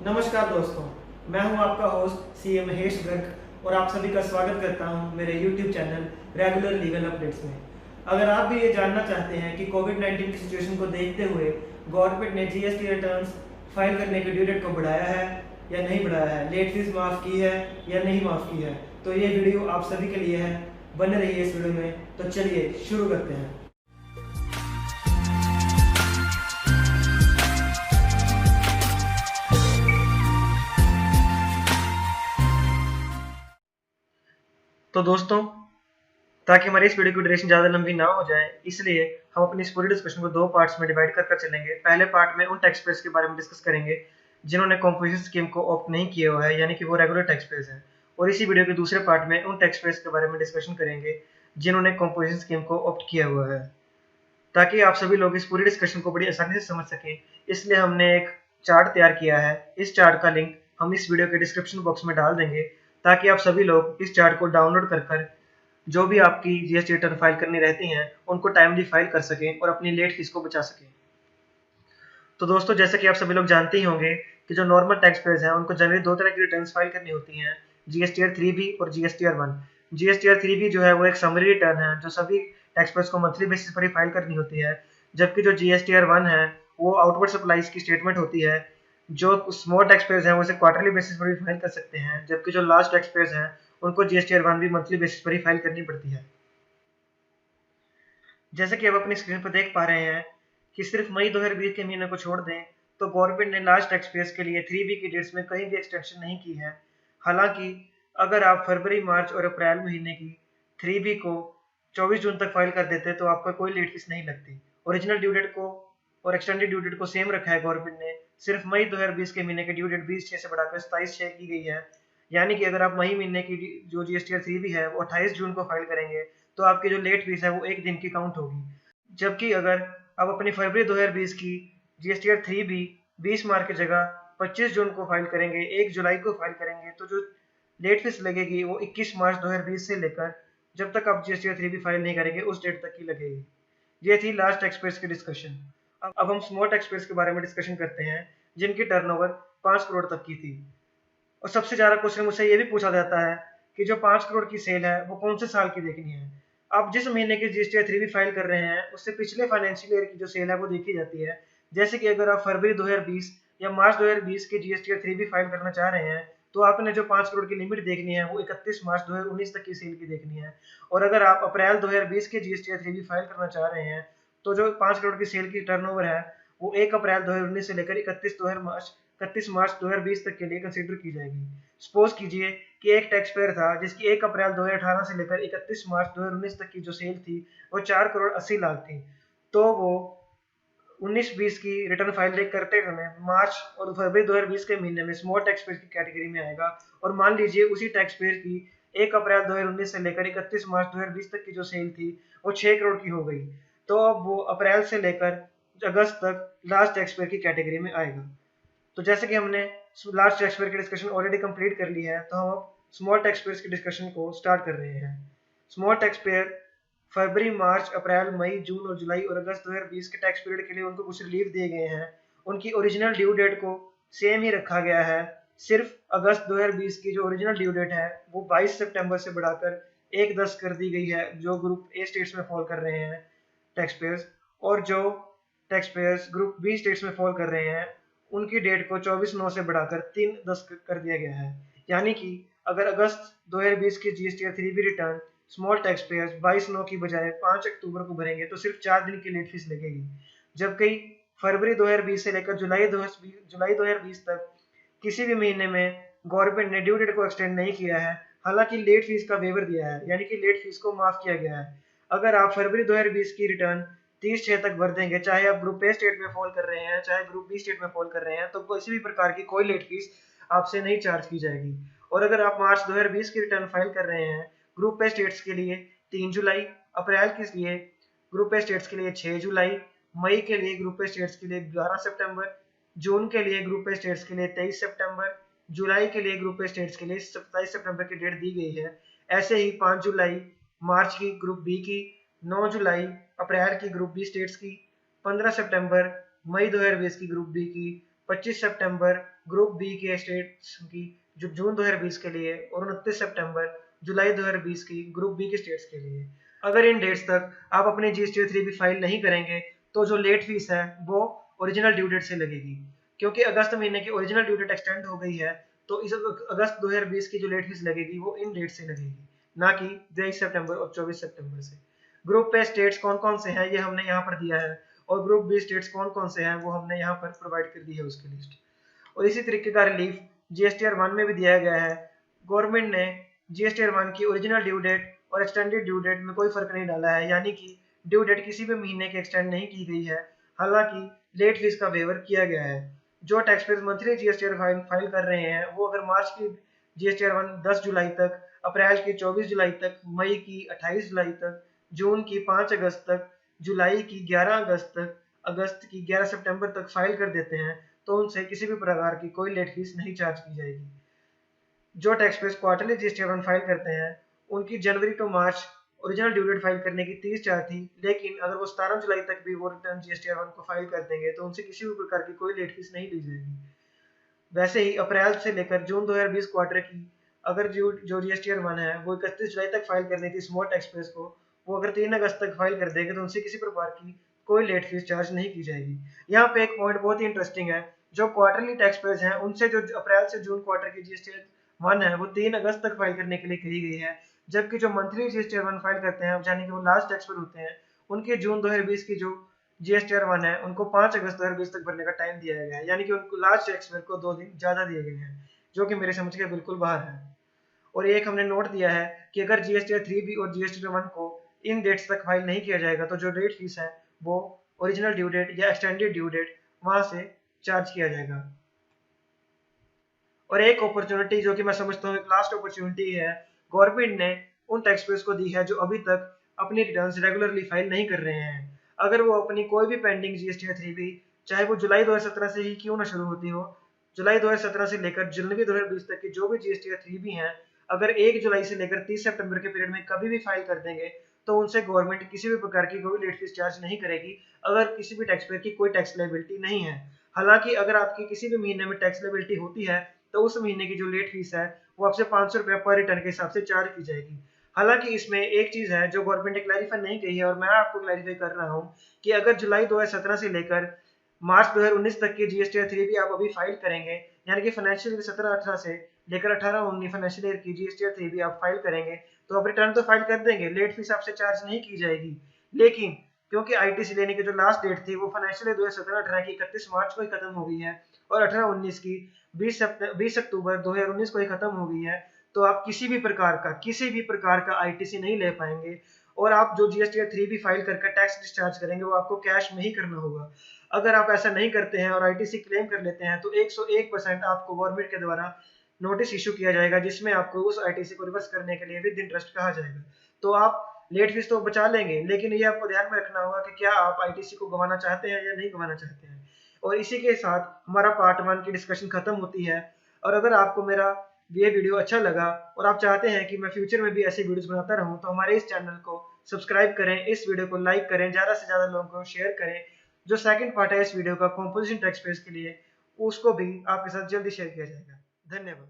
नमस्कार दोस्तों, मैं हूं आपका होस्ट सीए महेश गर्ग और आप सभी का स्वागत करता हूं मेरे YouTube channel regular legal updates में। अगर आप भी ये जानना चाहते हैं कि कोविड-19 की सिचुएशन को देखते हुए गवर्नमेंट ने जीएसटी रिटर्न्स फाइल करने की ड्यू डेट को बढ़ाया है या नहीं बढ़ाया है, लेट फीस माफ़ की है या नहीं माफ़ की है, तो ये वीडियो आप सभी के लिए है। बने रहिए इस वीडियो में। तो चलिए शुरू करते हैं। तो दोस्तों, ताकि हमारी इस वीडियो की ड्यूरेशन ज़्यादा लंबी ना हो जाए, इसलिए हम अपनी इस पूरी डिस्कशन को दो पार्ट्स में डिवाइड कर चलेंगे। पहले पार्ट में उन टैक्स पेयर्स के बारे में डिस्कस करेंगे जिन्होंने कंपोजिशन स्कीम को ऑप्ट नहीं किया हुआ है, यानी कि वो रेगुलर टैक्स पेयर्स हैं। और इसी वीडियो के दूसरे पार्ट में उन टैक्स पेयर्स के बारे में डिस्कशन करेंगे जिन्होंने कंपोजिशन स्कीम को ऑप्ट किया हुआ है, ताकि आप सभी लोग इस पूरी डिस्कशन को बड़ी आसानी से समझ सकें। इसलिए हमने एक चार्ट तैयार किया है। इस चार्ट का लिंक हम इस वीडियो के डिस्क्रिप्शन बॉक्स में डाल देंगे, ताकि आप सभी लोग इस चार्ट को डाउनलोड कर जो भी आपकी जीएसटी रिटर्न फाइल करनी रहती हैं उनको टाइमली फाइल कर सकें और अपनी लेट फीस को बचा सकें। तो दोस्तों, जैसे कि आप सभी लोग जानते ही होंगे कि जो नॉर्मल टैक्स पेयर्स हैं उनको जनरली दो तरह की रिटर्न फाइल करनी होती हैं, जीएसटीआर 3B और जीएसटीआर 1। जीएसटीआर 3B जो है वो एक समरी रिटर्न है जो सभी टैक्स पेयर्स को मंथली बेसिस पर ही फाइल करनी होती है, जबकि जो जीएसटीआर 1 है वो आउटवर्ड सप्लाईज की स्टेटमेंट होती है। जो स्मॉल टैक्स पेयर्स हैं वो इसे क्वार्टरली बेसिस पर भी फाइल कर सकते हैं, जबकि जो लार्ज टैक्स पेयर्स हैं उनको जीएसटीआर 1 भी मंथली बेसिस पर ही फाइल करनी पड़ती है। जैसे कि आप अपनी स्क्रीन पर देख पा रहे हैं कि सिर्फ मई 2020 के महीने को छोड़ दें तो गवर्नमेंट ने लार्ज टैक्स पेयर्स के लिए 3B की डेट्स में कहीं भी एक्सटेंशन नहीं की है। हालांकि अगर आप फरवरी, मार्च और अप्रैल महीने की 3B को 24 जून तक फाइल कर देते तो आपका कोई लेट फीस नहीं लगती। ओरिजिनल ड्यू डेट को और एक्सटेंडेड ड्यू डेट को सेम रखा है गवर्नमेंट ने, सिर्फ मई 2020 के महीने की ड्यू डेट 20/6 से बढ़ाकर 27/6 की गई है। यानी कि अगर आप मई महीने की जो जीएसटीआर 3B है वो 28 जून को फाइल करेंगे तो आपकी जो लेट फीस है वो एक दिन की काउंट होगी। जबकि अगर आप अपनी फरवरी 2020 की जीएसटीआर 3B 20 मार्च की जगह 25 जून को फाइल करेंगे, 1 जुलाई को फाइल करेंगे, तो जो लेट फीस लगेगी वो 21 मार्च 2020 से लेकर जब तक आप जीएसटीआर 3B फाइल नहीं करेंगे उस डेट तक की लगेगी। ये थी लास्ट टैक्स पेयर्स की डिस्कशन। अब हम स्मॉल टैक्स पेयर्स के बारे में डिस्कशन करते हैं जिनकी टर्नओवर 5 करोड़ तक की थी। और सबसे ज्यादा क्वेश्चन मुझसे ये भी पूछा जाता है कि जो 5 करोड़ की सेल है वो कौन से साल की देखनी है। आप जिस महीने की जीएसटीआर 3B फाइल कर रहे हैं उससे पिछले फाइनेंशियल ईयर की जो सेल है वो देखी जाती है। जैसे कि अगर आप फरवरी 2020 या मार्च 2020 की जीएसटीआर 3B फाइल करना चाह रहे हैं तो आपने जो 5 करोड़ की लिमिट देखनी है वो 31 मार्च 2019 तक की सेल की देखनी है। और अगर आप अप्रैल 2020 के जीएसटीआर 3B फाइल करना चाह रहे हैं तो जो 5 करोड़ की सेल की टर्नओवर है वो 1 अप्रैल 2019 से लेकर 31 मार्च 2020 तक के लिए कंसिडर की जाएगी। सपोज कीजिए कि एक टैक्स पेयर था जिसकी 1 अप्रैल 2018 से लेकर 31 मार्च 2019 तक की जो सेल थी वो 4 करोड़ 80 लाख थी। तो वो 19-20 की रिटर्न फाइल करते समय मार्च और फरवरी 2020 के महीने में स्मॉल टैक्स पेयर की कैटेगरी में आएगा। और मान लीजिए उसी टैक्स पेयर की 1 अप्रैल 2019 से लेकर 31 मार्च 2020 तक की जो सेल थी वो 6 करोड़ की हो गई, तो अब वो अप्रैल से लेकर अगस्त तक लास्ट टैक्स पेयर की कैटेगरी में आएगा। तो जैसे कि हमने लार्ज टैक्स पेयर की डिस्कशन ऑलरेडी कंप्लीट कर ली है, तो हम अब स्मॉल टैक्स पेयर्स की डिस्कशन को स्टार्ट कर रहे हैं। स्मॉल टैक्स पेयर फरवरी, मार्च, अप्रैल, मई, जून और जुलाई और अगस्त 2020 के टैक्स पीरियड के लिए उनको कुछ रिलीफ दिए गए हैं। उनकी ओरिजिनल ड्यू डेट को सेम ही रखा गया है। सिर्फ अगस्त 2020 की जो ओरिजिनल ड्यू डेट है वो 22 सितंबर से बढ़ाकर 1/10 कर दी गई है जो ग्रुप ए स्टेट्स में फॉल कर रहे हैं टैक्स पेयर्स। और जो tax payers group B states में फॉल कर रहे हैं उनकी डेट को 24/9 से बढ़ाकर 3/10 कर दिया गया है। यानी कि अगर अगस्त 2020 की GSTR 3B return small tax payers 22/9 की बजाय 5 अक्टूबर को भरेंगे तो सिर्फ 4 दिन की लेट फीस लगेगी। जबकि फरवरी 2020 से लेकर जुलाई 2020 तक किसी भी महीने में गवर्नमेंट ने ड्यू डेट को एक्सटेंड नहीं किया है, हालांकि लेट फीस का वेवर दिया है, यानी कि लेट फीस को माफ किया गया है। अगर आप फरवरी 2020 की रिटर्न 30/6 तक भर देंगे, चाहे आप ग्रुप ए स्टेट में फॉल कर रहे हैं चाहे ग्रुप बी स्टेट में फॉल कर रहे हैं, तो किसी भी प्रकार की कोई लेट फीस आपसे नहीं चार्ज की जाएगी। और अगर आप मार्च 2020 की रिटर्न फाइल कर रहे हैं ग्रुप ए स्टेट्स के लिए 3 जुलाई, अप्रैल के लिए ग्रुप ए स्टेट्स के लिए 6 जुलाई, मई के लिए ग्रुप ए स्टेट्स के लिए 11 सितंबर, जून के लिए ग्रुप ए स्टेट्स के लिए 23 सितंबर, जुलाई के लिए ग्रुप ए स्टेट्स के लिए 27 सितंबर की डेट दी गई है। ऐसे ही 5 जुलाई मार्च की ग्रुप बी की, 9 जुलाई अप्रैल की ग्रुप बी स्टेट्स की, 15 सितंबर मई 2020 की ग्रुप बी की, 25 सितंबर ग्रुप बी के स्टेट्स की जो जून 2020 के लिए, और 29 सितंबर जुलाई 2020 की ग्रुप बी के स्टेट्स के लिए। अगर इन डेट्स तक आप अपनी जीएसटी 3B फाइल नहीं करेंगे तो जो लेट फीस है वो ओरिजिनल ड्यू डेट से लगेगी। क्योंकि अगस्त महीने की ओरिजिनल ड्यू डेट एक्सटेंड हो गई है तो इस अगस्त 2020 की जो लेट फीस लगेगी वो इन डेट से लगेगी, ना कि 23 सितंबर और 24 सितंबर से। ग्रुप पे स्टेट्स कौन कौन से हैं ये हमने यहाँ पर दिया है, और ग्रुप बी स्टेट्स कौन कौन से हैं वो हमने यहाँ पर प्रोवाइड कर दी है उसकी लिस्ट। और इसी तरीके का रिलीफ जीएसटीआर 1 में भी दिया गया है। गवर्नमेंट ने जीएसटीआर 1 की ओरिजिनल ड्यू डेट और एक्सटेंडेड ड्यू डेट में कोई फर्क नहीं डाला है, यानी कि ड्यू डेट किसी भी महीने की एक्सटेंड नहीं की गई है। हालांकि लेट फीस का वेवर किया गया है। जो tax pairs monthly GSTR file कर रहे हैं वो अगर मार्च की जीएसटीआर 1 10 जुलाई तक, अप्रैल की 24 जुलाई तक, मई की 28 जुलाई तक, जून की 5 अगस्त तक, जुलाई की 11 अगस्त तक, अगस्त की 11 सितंबर तक फाइल कर देते हैं तो उनसे किसी भी प्रकार की कोई लेट फीस नहीं चार्ज की जाएगी। जो tax payers quarterly GST return file करते हैं उनकी जनवरी टू मार्च ओरिजिनल ड्यू डेट फाइल करने की 30 चार्ज थी, लेकिन अगर वो 17 जुलाई तक भी वो रिटर्न जीएसटी 1 को फाइल कर देंगे तो उनसे किसी भी प्रकार की कोई लेट फीस नहीं ली जाएगी। वैसे ही अप्रैल से लेकर जून 2020 क्वार्टर की अगर जो जीएसटी 1 है वो 31 जुलाई तक फाइल करनी थी स्मॉल टैक्स पेयर्स को, वो अगर 3 अगस्त तक फाइल कर देंगे तो उनसे किसी प्रकार की कोई लेट फीस चार्ज नहीं की जाएगी। यहाँ पे एक पॉइंट बहुत ही इंटरेस्टिंग है, जो क्वार्टरली टैक्स पेयर्स हैं उनसे जो अप्रैल से जून क्वार्टर की जीएसटी 1 है वो 3 अगस्त तक फाइल करने के लिए कही गई है, जबकि जो मंथली जीएसटी 1 फाइल करते हैं यानी कि वो लास्ट टैक्स पेयर होते हैं उनके जून 2020 की जो जीएसटीआर 1 है उनको 5 अगस्त 2020 तक भरने का टाइम दिया गया है, यानी कि उनको लास्ट टैक्स पेयर को 2 दिन ज्यादा दिए गए हैं, जो कि मेरे समझ के बिल्कुल बाहर है। और एक हमने नोट दिया है कि अगर जीएसटीआर 3B और जीएसटीआर 1 को इन डेट्स तक फाइल नहीं किया जाएगा तो जो डेट फीस है वो ओरिजिनल ड्यू डेट या एक्सटेंडेड ड्यू डेट वहां से चार्ज किया जाएगा। और एक अपॉर्चुनिटी जो कि मैं समझता हूँ एक लास्ट अपॉर्चुनिटी है, गवर्नमेंट ने उन टैक्स पेयर्स को दी है जो अभी तक अपनी रिटर्न्स रेगुलरली फाइल नहीं कर रहे हैं। अगर वो अपनी कोई भी पेंडिंग जीएसटी 3B चाहे वो जुलाई 2017 से ही क्यों ना शुरू होती हो, जुलाई 2017 से लेकर जनवरी 2020 तक की जो भी जीएसटी 3B हैं, अगर 1 जुलाई से लेकर 30 सितंबर के पीरियड में कभी भी फाइल कर देंगे तो उनसे गवर्नमेंट किसी भी प्रकार की कोई लेट फीस चार्ज नहीं करेगी, अगर किसी भी टैक्स पेयर की कोई टैक्स लायबिलिटी नहीं है। हालांकि अगर आपकी किसी भी महीने में टैक्स लायबिलिटी होती है तो उस महीने की जो लेट फीस है वो आपसे 500 रुपया पर रिटर्न के हिसाब से चार्ज की जाएगी। हालांकि इसमें एक चीज है जो गवर्नमेंट ने क्लैरिफाई नहीं की है और मैं आपको क्लैरिफाई कर रहा हूँ कि अगर जुलाई 2017 से लेकर मार्च 2019 तक की जीएसटी 3B आप अभी फाइल करेंगे, यानी कि फाइनेंशियल ईयर 17-18 से लेकर 18-19 फाइनेंशियल ईयर की जीएसटी 3B आप फाइल करेंगे तो आप रिटर्न तो फाइल कर देंगे, लेट फीस आपसे चार्ज नहीं की जाएगी। लेकिन क्योंकि आईटीसी लेने की जो लास्ट डेट थी वो फाइनेंशियल ईयर 2017-18 की 31 मार्च को ही खत्म हो गई है और 18-19 की 20 अक्टूबर 2019 को ही खत्म हो गई है, तो आप किसी भी प्रकार का आईटीसी नहीं ले पाएंगे और आप जो जीएसटी 3B फाइल करके टैक्स डिस्चार्ज करेंगे वो आपको कैश में ही करना होगा। अगर आप ऐसा नहीं करते हैं और आईटीसी क्लेम कर लेते हैं तो 101% आपको गवर्नमेंट के द्वारा नोटिस इशू किया जाएगा जिसमें आपको उस आईटीसी को रिवर्स करने के लिए विद इंटरेस्ट कहा जाएगा। तो आप लेट फीस तो बचा लेंगे, लेकिन ये आपको ध्यान में रखना होगा कि क्या आप आईटीसी को गंवाना चाहते हैं या नहीं गंवाना चाहते हैं। और इसी के साथ हमारा पार्ट 1 की डिस्कशन खत्म होती है। और अगर आपको मेरा ये वीडियो अच्छा लगा और आप चाहते हैं कि मैं फ्यूचर में भी ऐसी वीडियोस बनाता रहूं तो हमारे इस चैनल को सब्सक्राइब करें, इस वीडियो को लाइक करें, ज्यादा से ज्यादा लोगों को शेयर करें। जो सेकंड पार्ट है इस वीडियो का कंपोजिशन टैक्स पेयर्स के लिए उसको भी आपके साथ जल्दी शेयर किया जाएगा। धन्यवाद।